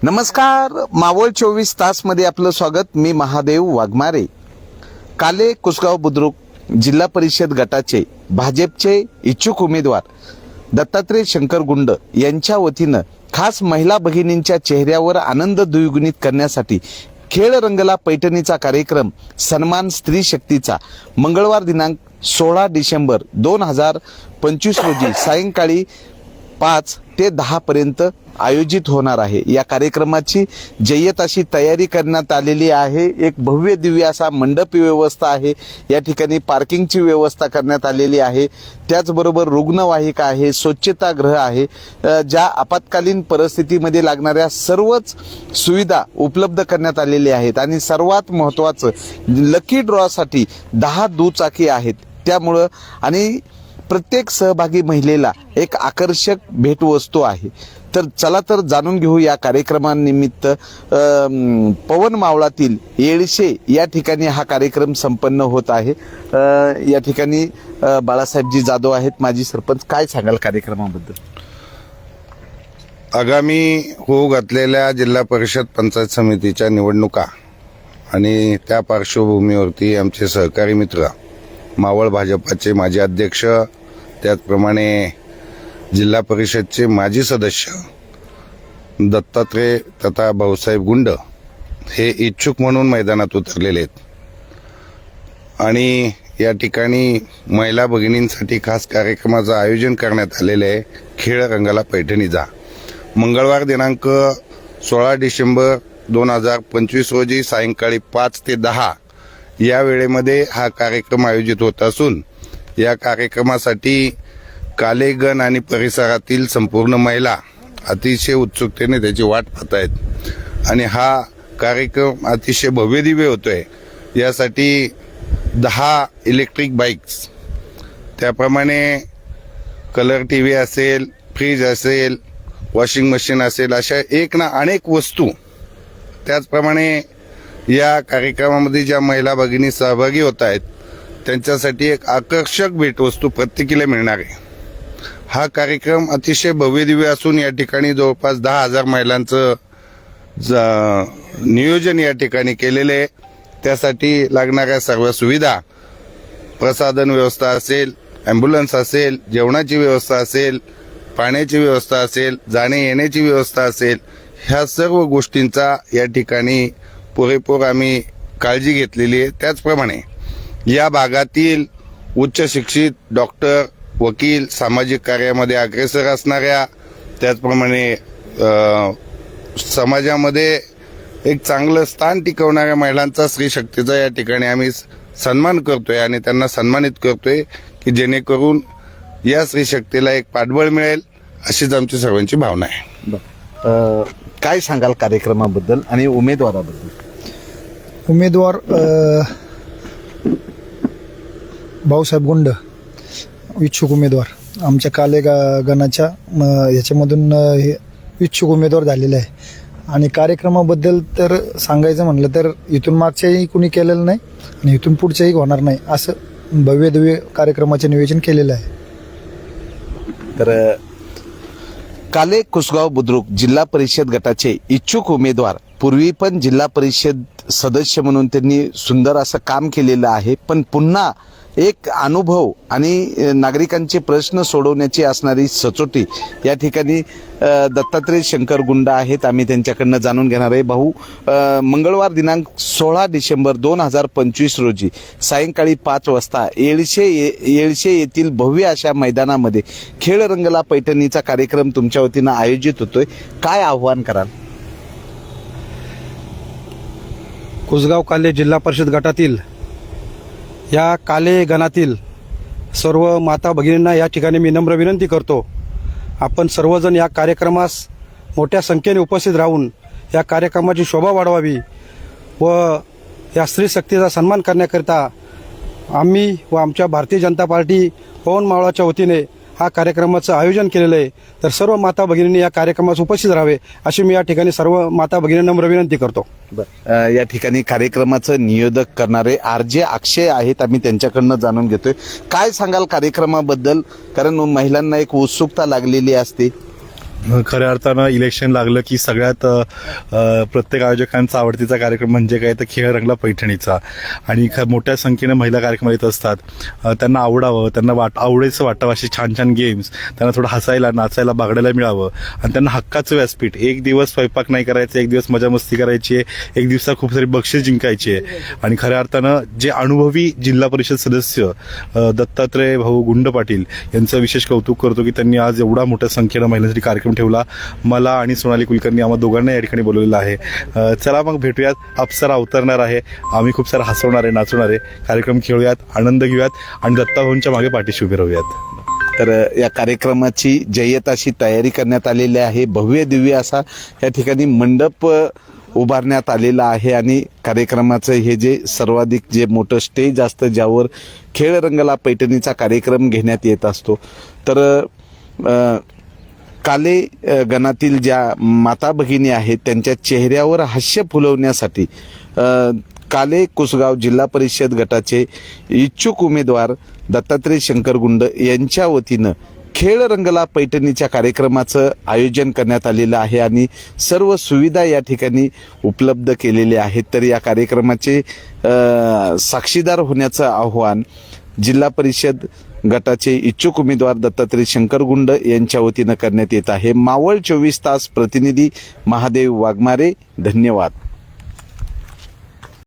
नमस्कार, मावळ 24 तास मध्ये आपलं स्वागत. मी महादेव वाघमारे. काले कुसगाव बुद्रुक जिल्हा परिषद गटाचे भाजपचे इच्छुक उमेदवार दत्तात्रय शंकर गुंड यांच्या वतीनं खास महिला भगिनींच्या चेहऱ्यावर आनंद द्विगुणित करण्यासाठी खेळ रंगला पैठणीचा कार्यक्रम सन्मान स्त्री शक्तीचा मंगळवार दिनांक 16 डिसेंबर 2025 रोजी सायंकाळी 5 ते 10 पर्यंत आयोजित होणार आहे. या कार्यक्रमाची जय्यत अशी तयारी करण्यात आलेली आहे. एक भव्य दिव्य असा मंडप व्यवस्था आहे. या ठिकाणी पार्किंगची व्यवस्था करण्यात आलेली आहे. त्याचबरोबर रुग्णवाहिका आहे, स्वच्छतागृह आहे. ज्या आपत्कालीन परिस्थितीमध्ये लागणाऱ्या सर्वच सुविधा उपलब्ध करण्यात आलेल्या आहेत. आणि सर्वात महत्त्वाचं, लकी ड्रॉसाठी 10 दुचाकी आहेत. त्यामुळं आणि प्रत्येक सहभागी महिलेला एक आकर्षक भेटवस्तू आहे. तर चला तर जाणून घेऊ या कार्यक्रमानिमित्त पवन मावळातील येळशे या ठिकाणी हा कार्यक्रम संपन्न होत आहे. या ठिकाणी बाळासाहेबजी जाधव आहेत, माजी सरपंच. काय सांगाल कार्यक्रमाबद्दल? आगामी होऊ घातलेल्या जिल्हा परिषद पंचायत समितीच्या निवडणुका आणि त्या पार्श्वभूमीवरती आमचे सहकारी मित्र मावळ भाजपाचे माजी अध्यक्ष, त्याचप्रमाणे जिल्हा परिषदचे माजी सदस्य दत्तात्रय तथा भाऊसाहेब गुंड हे इच्छुक म्हणून मैदानात उतरलेले आहेत. आणि या ठिकाणी महिला भगिनींसाठी खास कार्यक्रमाचं आयोजन करण्यात आलेले आहे. खेळ रंगाला पैठणीचा मंगळवार दिनांक 16 डिसेंबर 2025 रोजी सायंकाळी 5 ते 10 या वेळेमध्ये हा कार्यक्रम आयोजित होत असून या कार्यक्रमासाठी कालेगण आणि परिसरातील संपूर्ण महिला अतिशय उत्सुकतेने त्याची वाट पाहत आहेत. आणि हा कार्यक्रम अतिशय भव्यदिव्य होतोय. यासाठी 10 इलेक्ट्रिक बाईक्स, त्याप्रमाणे कलर टीव्ही असेल, फ्रीज असेल, वॉशिंग मशीन असेल, अशा एक ना अनेक वस्तू, त्याचप्रमाणे या कार्यक्रमामध्ये ज्या महिला भगिनी सहभागी होत आहेत त्यांच्यासाठी एक आकर्षक भेटवस्तू प्रत्येकीला मिळणार आहे. हा कार्यक्रम अतिशय भव्यदिव्य असून या ठिकाणी जवळपास 10,000 महिलांचं नियोजन या ठिकाणी केलेले आहे. त्यासाठी लागणाऱ्या सर्व सुविधा, प्रसाधन व्यवस्था असेल, ॲम्ब्युलन्स असेल, जेवणाची व्यवस्था असेल, पाण्याची व्यवस्था असेल, जाणे येण्याची व्यवस्था असेल, ह्या सर्व गोष्टींचा या ठिकाणी पुरेपूर आम्ही काळजी घेतलेली आहे. त्याचप्रमाणे या भागातील उच्च शिक्षित डॉक्टर, वकील, सामाजिक कार्यामध्ये अग्रेसर असणाऱ्या, त्याचप्रमाणे समाजामध्ये एक चांगलं स्थान टिकवणाऱ्या महिलांचा, स्त्री शक्तीचा या ठिकाणी आम्ही सन्मान करतोय आणि त्यांना सन्मानित करतोय की जेणेकरून या स्त्री शक्तीला एक पाठबळ मिळेल, अशीच आमची सर्वांची भावना आहे. काय सांगाल कार्यक्रमाबद्दल आणि उमेदवाराबद्दल? उमेदवार भाऊसाहेब गुंड इच्छुक उमेदवार आमच्या काले गणाच्या ह्याच्यामधून हे इच्छुक उमेदवार झालेले आहे. आणि कार्यक्रमाबद्दल तर सांगायचं म्हणलं तर इथून मागच्याही कुणी केलेलं नाही आणि इथून पुढच्याही होणार नाही, असं भव्य दिव्य कार्यक्रमाचे नियोजन केलेलं आहे. तर काले कुसगाव बुद्रुक जिल्हा परिषद गटाचे इच्छुक उमेदवार, पूर्वी पण जिल्हा परिषद सदस्य म्हणून त्यांनी सुंदर असं काम केलेलं आहे. पण पुन्हा एक अनुभव आणि नागरिकांचे प्रश्न सोडवण्याची असणारी सचोटी या ठिकाणी दत्तात्रय शंकर गुंड आहेत. आम्ही त्यांच्याकडनं जाणून घेणार आहे. भाऊ, मंगळवार दिनांक 16 डिसेंबर 2025 रोजी सायंकाळी 5 वाजता येळशे येथील भव्य अशा मैदानामध्ये खेळ रंगला पैठणीचा कार्यक्रम तुमच्या वतीनं आयोजित होतोय. काय आव्हान कराल? कुसगाव काले जिल्हा परिषद गटातील या काले गणातील सर्व माता भगिनींना या ठिकाणी मी नम्र विनंती करतो, आपण सर्वजण या कार्यक्रमास मोठ्या संख्येने उपस्थित राहून या कार्यक्रमाची शोभा वाढवावी व या स्त्री शक्तीचा सन्मान करण्याकरिता आम्ही व आमच्या भारतीय जनता पार्टी पवन मावळाच्या वतीने हा कार्यक्रमाचं आयोजन केलेलं आहे. तर सर्व माता भगिनींनी या कार्यक्रमास उपस्थित राहावे अशी मी या ठिकाणी सर्व माता भगिनींना नम्र विनंती करतो. या ठिकाणी कार्यक्रमाचं नियोजक करणारे RJ अक्षय आहेत. आम्ही त्यांच्याकडनं जाणून घेतोय. काय सांगाल कार्यक्रमाबद्दल? कारण महिलांना एक उत्सुकता लागलेली असते. खऱ्या अर्थानं इलेक्शन लागलं की सगळ्यात प्रत्येक आयोजकांचा आवडतीचा कार्यक्रम म्हणजे काय तर खेळ रंगला पैठणीचा. आणि मोठ्या संख्येनं महिला कार्यक्रम येत असतात. त्यांना आवडावं, त्यांना आवडायचं वाटावं असे छान छान गेम्स, त्यांना थोडं हसायला नाचायला बागडायला मिळावं आणि त्यांना हक्काचं व्यासपीठ. एक दिवस स्वयंपाक नाही करायचं, एक दिवस मजा मस्ती करायची आहे, एक दिवसात खूप सारी बक्षीस जिंकायची आहे. आणि खऱ्या अर्थानं जे अनुभवी जिल्हा परिषद सदस्य दत्तात्रय भाऊ गुंड पाटील यांचं विशेष कौतुक करतो की त्यांनी आज एवढा मोठ्या संख्येनं महिलांसाठी कार्यक्रम ठेवला. मला आणि सोनाली कुलकर्णी आम्हा दोघांना या ठिकाणी बोलवलेलं आहे. चला मग भेटूयात. अप्सरा अवतरणार आहे, आम्ही खूप सारं हसवणार आहे, नाचवणार आहे, कार्यक्रम खेळूयात, आनंद घेऊयात आणि दत्ताभाऊंच्या मागे पाठीशी उभे राहूयात. तर या कार्यक्रमाची जय्यत अशी तयारी करण्यात आलेली आहे. भव्य दिव्य असा या ठिकाणी मंडप उभारण्यात आलेला आहे आणि कार्यक्रमाचं हे जे सर्वाधिक जे मोठं स्टेज असतं ज्यावर खेळ रंगला पैठणीचा कार्यक्रम घेण्यात येत असतो. तर काले गणातील ज्या माता भगिनी आहेत त्यांच्या चेहऱ्यावर हास्य फुलवण्यासाठी काले कुसगाव जिल्हा परिषद गटाचे इच्छुक उमेदवार दत्तात्रय शंकर गुंड यांच्या वतीनं खेळ रंगला पैठणीच्या कार्यक्रमाचं आयोजन करण्यात आलेलं आहे आणि सर्व सुविधा या ठिकाणी उपलब्ध केलेल्या आहेत. तर या कार्यक्रमाचे साक्षीदार होण्याचं आव्हान जिल्हा परिषद गटाचे इच्छुक उमेदवार दत्तात्रय शंकर गुंड यांच्या वतीनं करण्यात येत आहे. मावळ 24 तास प्रतिनिधी महादेव वाघमारे, धन्यवाद.